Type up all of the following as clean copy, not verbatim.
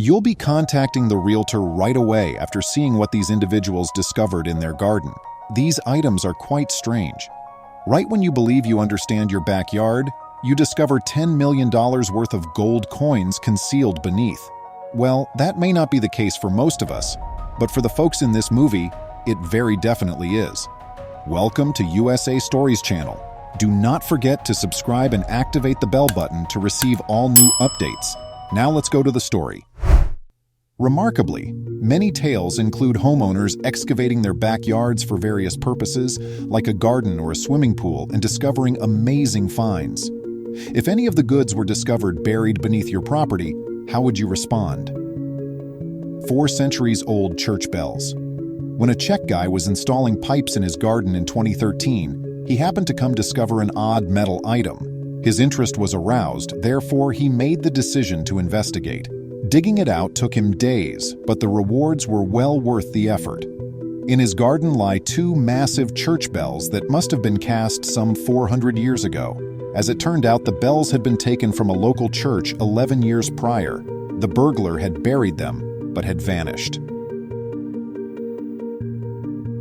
You'll be contacting the realtor right away after seeing what these individuals discovered in their garden. These items are quite strange. Right when you believe you understand your backyard, you discover $10 million worth of gold coins concealed beneath. Well, that may not be the case for most of us, but for the folks in this movie, it very definitely is. Welcome to USA Stories channel. Do not forget to subscribe and activate the bell button to receive all new updates. Now let's go to the story. Remarkably, many tales include homeowners excavating their backyards for various purposes, like a garden or a swimming pool, and discovering amazing finds. If any of the goods were discovered buried beneath your property, how would you respond? 4 centuries-old church bells. When a Czech guy was installing pipes in his garden in 2013, he happened to come discover an odd metal item. His interest was aroused, therefore he made the decision to investigate. Digging it out took him days, but the rewards were well worth the effort. In his garden lie 2 massive church bells that must have been cast some 400 years ago. As it turned out, the bells had been taken from a local church 11 years prior. The burglar had buried them, but had vanished.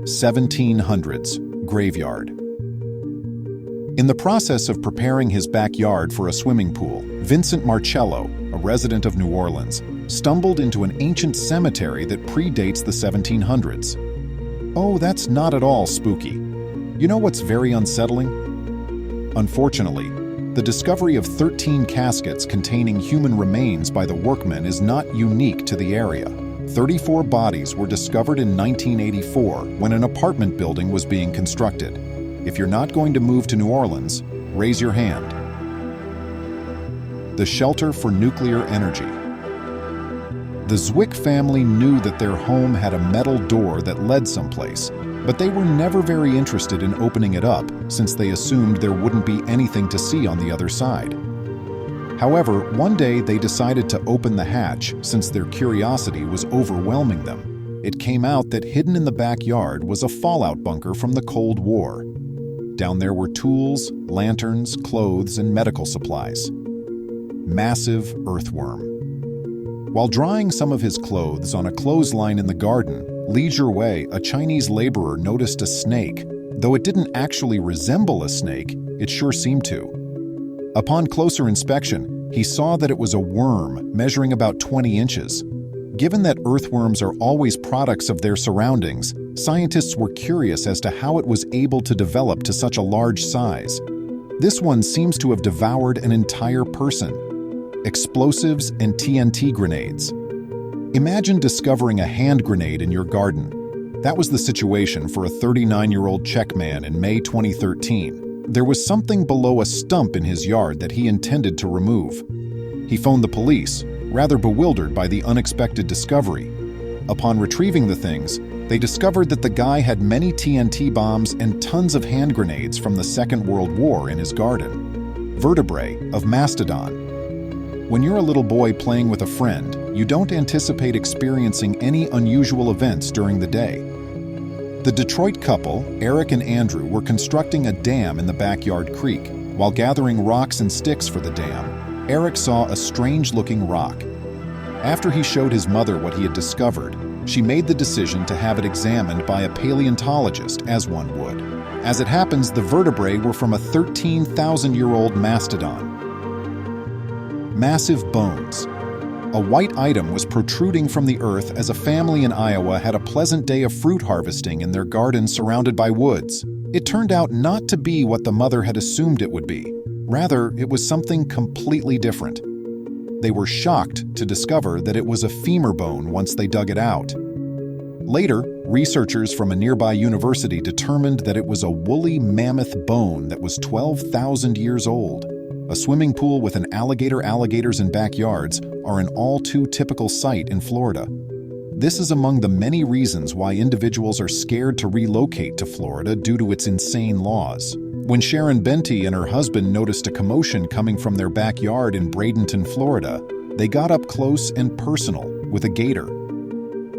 1700s graveyard. In the process of preparing his backyard for a swimming pool, Vincent Marcello, a resident of New Orleans, stumbled into an ancient cemetery that predates the 1700s. Oh, that's not at all spooky. You know what's very unsettling? Unfortunately, the discovery of 13 caskets containing human remains by the workmen is not unique to the area. 34 bodies were discovered in 1984 when an apartment building was being constructed. If you're not going to move to New Orleans, raise your hand. The shelter for nuclear energy. The Zwick family knew that their home had a metal door that led someplace, but they were never very interested in opening it up since they assumed there wouldn't be anything to see on the other side. However, one day they decided to open the hatch since their curiosity was overwhelming them. It came out that hidden in the backyard was a fallout bunker from the Cold War. Down there were tools, lanterns, clothes, and medical supplies. Massive earthworm. While drying some of his clothes on a clothesline in the garden, Leisure Way, a Chinese laborer noticed a snake. Though it didn't actually resemble a snake, it sure seemed to. Upon closer inspection, he saw that it was a worm measuring about 20 inches. Given that earthworms are always products of their surroundings, scientists were curious as to how it was able to develop to such a large size. This one seems to have devoured an entire person. Explosives and TNT grenades. Imagine discovering a hand grenade in your garden. That was the situation for a 39-year-old Czech man in May 2013. There was something below a stump in his yard that he intended to remove. He phoned the police, rather bewildered by the unexpected discovery. Upon retrieving the things, they discovered that the guy had many TNT bombs and tons of hand grenades from the Second World War in his garden. Vertebrae of mastodon. When you're a little boy playing with a friend, you don't anticipate experiencing any unusual events during the day. The Detroit couple, Eric and Andrew, were constructing a dam in the backyard creek. While gathering rocks and sticks for the dam, Eric saw a strange-looking rock. After he showed his mother what he had discovered, she made the decision to have it examined by a paleontologist, as one would. As it happens, the vertebrae were from a 13,000-year-old mastodon. Massive bones. A white item was protruding from the earth as a family in Iowa had a pleasant day of fruit harvesting in their garden surrounded by woods. It turned out not to be what the mother had assumed it would be. Rather, it was something completely different. They were shocked to discover that it was a femur bone once they dug it out. Later, researchers from a nearby university determined that it was a woolly mammoth bone that was 12,000 years old. A swimming pool with an alligators in backyards are an all-too-typical sight in Florida. This is among the many reasons why individuals are scared to relocate to Florida due to its insane laws. When Sharon Benty and her husband noticed a commotion coming from their backyard in Bradenton, Florida, they got up close and personal with a gator.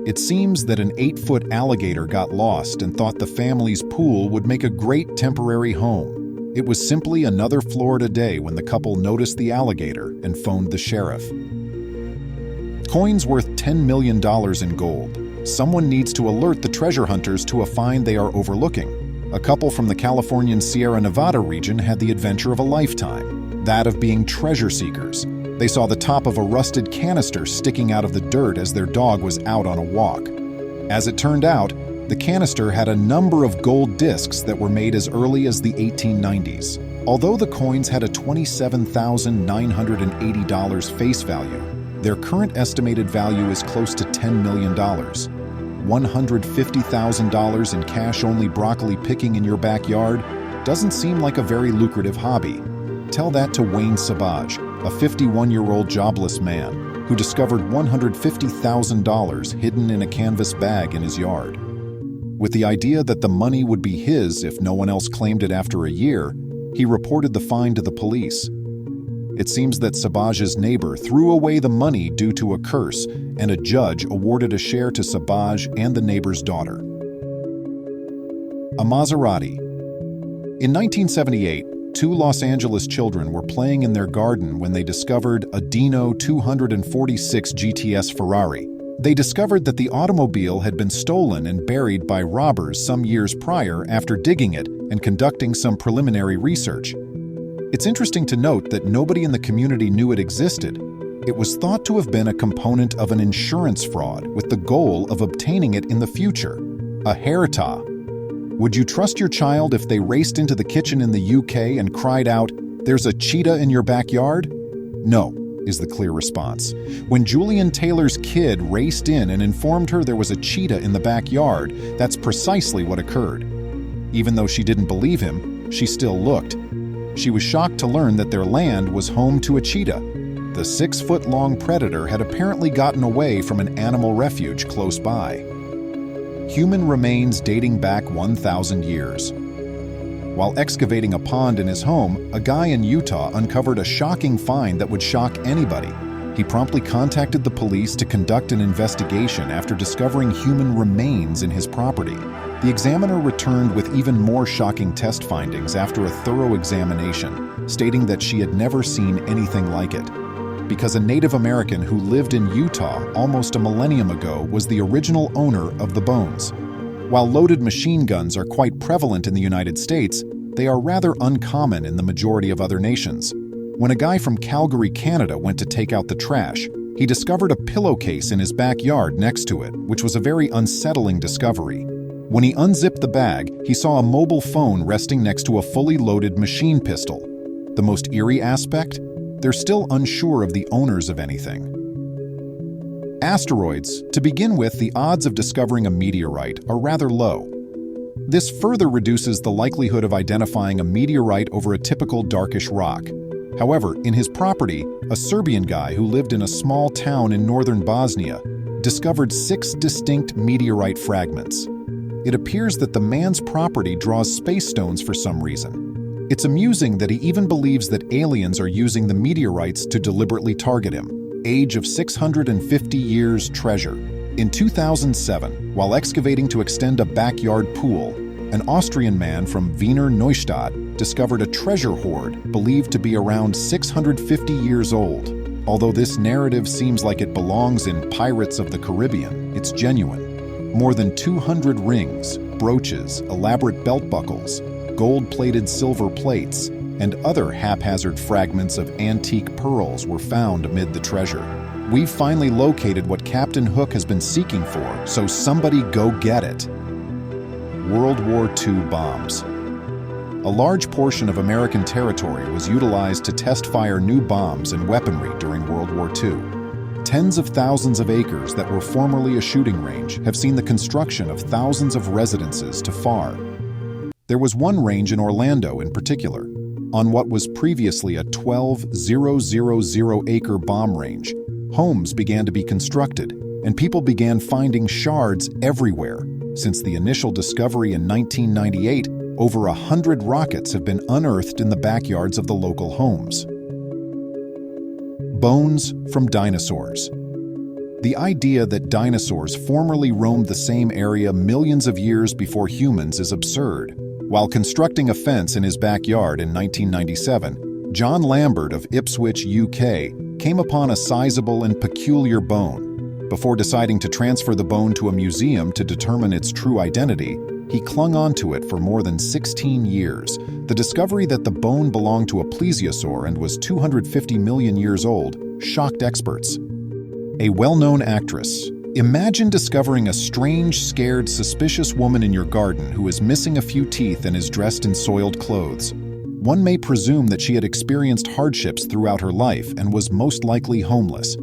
It seems that an 8-foot alligator got lost and thought the family's pool would make a great temporary home. It was simply another Florida day when the couple noticed the alligator and phoned the sheriff. Coins worth $10 million in gold. Someone needs to alert the treasure hunters to a find they are overlooking. A couple from the Californian Sierra Nevada region had the adventure of a lifetime, that of being treasure seekers. They saw the top of a rusted canister sticking out of the dirt as their dog was out on a walk. As it turned out, the canister had a number of gold discs that were made as early as the 1890s. Although the coins had a $27,980 face value, their current estimated value is close to $10 million. $150,000 in cash-only broccoli picking in your backyard doesn't seem like a very lucrative hobby. Tell that to Wayne Savage, a 51-year-old jobless man who discovered $150,000 hidden in a canvas bag in his yard. With the idea that the money would be his if no one else claimed it after a year, he reported the find to the police. It seems that Sabage's neighbor threw away the money due to a curse, and a judge awarded a share to Sabage and the neighbor's daughter. A Maserati. In 1978, two Los Angeles children were playing in their garden when they discovered a Dino 246 GTS Ferrari. They discovered that the automobile had been stolen and buried by robbers some years prior after digging it and conducting some preliminary research. It's interesting to note that nobody in the community knew it existed. It was thought to have been a component of an insurance fraud with the goal of obtaining it in the future. A Herita. Would you trust your child if they raced into the kitchen in the UK and cried out, "There's a cheetah in your backyard"? No, is the clear response. When Julian Taylor's kid raced in and informed her there was a cheetah in the backyard, that's precisely what occurred. Even though she didn't believe him, she still looked. She was shocked to learn that their land was home to a cheetah. The 6-foot-long predator had apparently gotten away from an animal refuge close by. Human remains dating back 1,000 years. While excavating a pond in his home, a guy in Utah uncovered a shocking find that would shock anybody. He promptly contacted the police to conduct an investigation after discovering human remains in his property. The examiner returned with even more shocking test findings after a thorough examination, stating that she had never seen anything like it. Because a Native American who lived in Utah almost a millennium ago was the original owner of the bones. While loaded machine guns are quite prevalent in the United States, they are rather uncommon in the majority of other nations. When a guy from Calgary, Canada went to take out the trash, he discovered a pillowcase in his backyard next to it, which was a very unsettling discovery. When he unzipped the bag, he saw a mobile phone resting next to a fully loaded machine pistol. The most eerie aspect? They're still unsure of the owners of anything. Asteroids. To begin with, the odds of discovering a meteorite are rather low. This further reduces the likelihood of identifying a meteorite over a typical darkish rock. However, in his property, a Serbian guy who lived in a small town in northern Bosnia discovered 6 distinct meteorite fragments. It appears that the man's property draws space stones for some reason. It's amusing that he even believes that aliens are using the meteorites to deliberately target him. Age of 650 years treasure. In 2007, while excavating to extend a backyard pool, an Austrian man from Wiener Neustadt discovered a treasure hoard believed to be around 650 years old. Although this narrative seems like it belongs in Pirates of the Caribbean, it's genuine. More than 200 rings, brooches, elaborate belt buckles, gold-plated silver plates, and other haphazard fragments of antique pearls were found amid the treasure. We've finally located what Captain Hook has been seeking for, so somebody go get it. World War II bombs. A large portion of American territory was utilized to test-fire new bombs and weaponry during World War II. Tens of thousands of acres that were formerly a shooting range have seen the construction of thousands of residences to far. There was one range in Orlando in particular. On what was previously a 12,000-acre bomb range, homes began to be constructed, and people began finding shards everywhere. Since the initial discovery in 1998, over 100 rockets have been unearthed in the backyards of the local homes. Bones from dinosaurs. The idea that dinosaurs formerly roamed the same area millions of years before humans is absurd. While constructing a fence in his backyard in 1997, John Lambert of Ipswich, UK, came upon a sizable and peculiar bone. Before deciding to transfer the bone to a museum to determine its true identity, he clung onto it for more than 16 years. The discovery that the bone belonged to a plesiosaur and was 250 million years old shocked experts. A well-known actress. Imagine discovering a strange, scared, suspicious woman in your garden who is missing a few teeth and is dressed in soiled clothes. One may presume that she had experienced hardships throughout her life and was most likely homeless.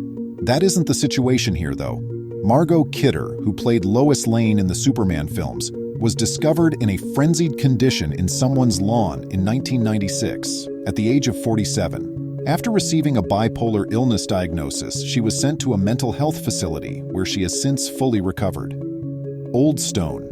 That isn't the situation here, though. Margot Kidder, who played Lois Lane in the Superman films, was discovered in a frenzied condition in someone's lawn in 1996, at the age of 47. After receiving a bipolar illness diagnosis, she was sent to a mental health facility where she has since fully recovered. Old Stone.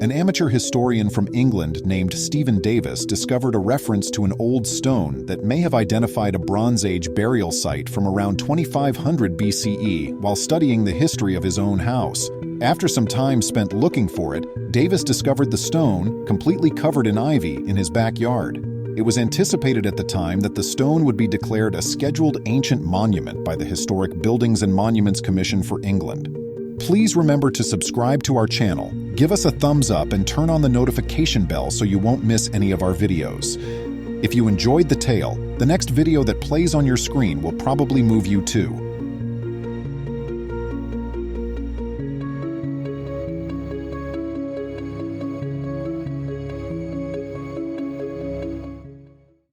An amateur historian from England named Stephen Davis discovered a reference to an old stone that may have identified a Bronze Age burial site from around 2500 BCE while studying the history of his own house. After some time spent looking for it, Davis discovered the stone, completely covered in ivy, in his backyard. It was anticipated at the time that the stone would be declared a scheduled ancient monument by the Historic Buildings and Monuments Commission for England. Please remember to subscribe to our channel, give us a thumbs up, and turn on the notification bell so you won't miss any of our videos. If you enjoyed the tale, the next video that plays on your screen will probably move you too.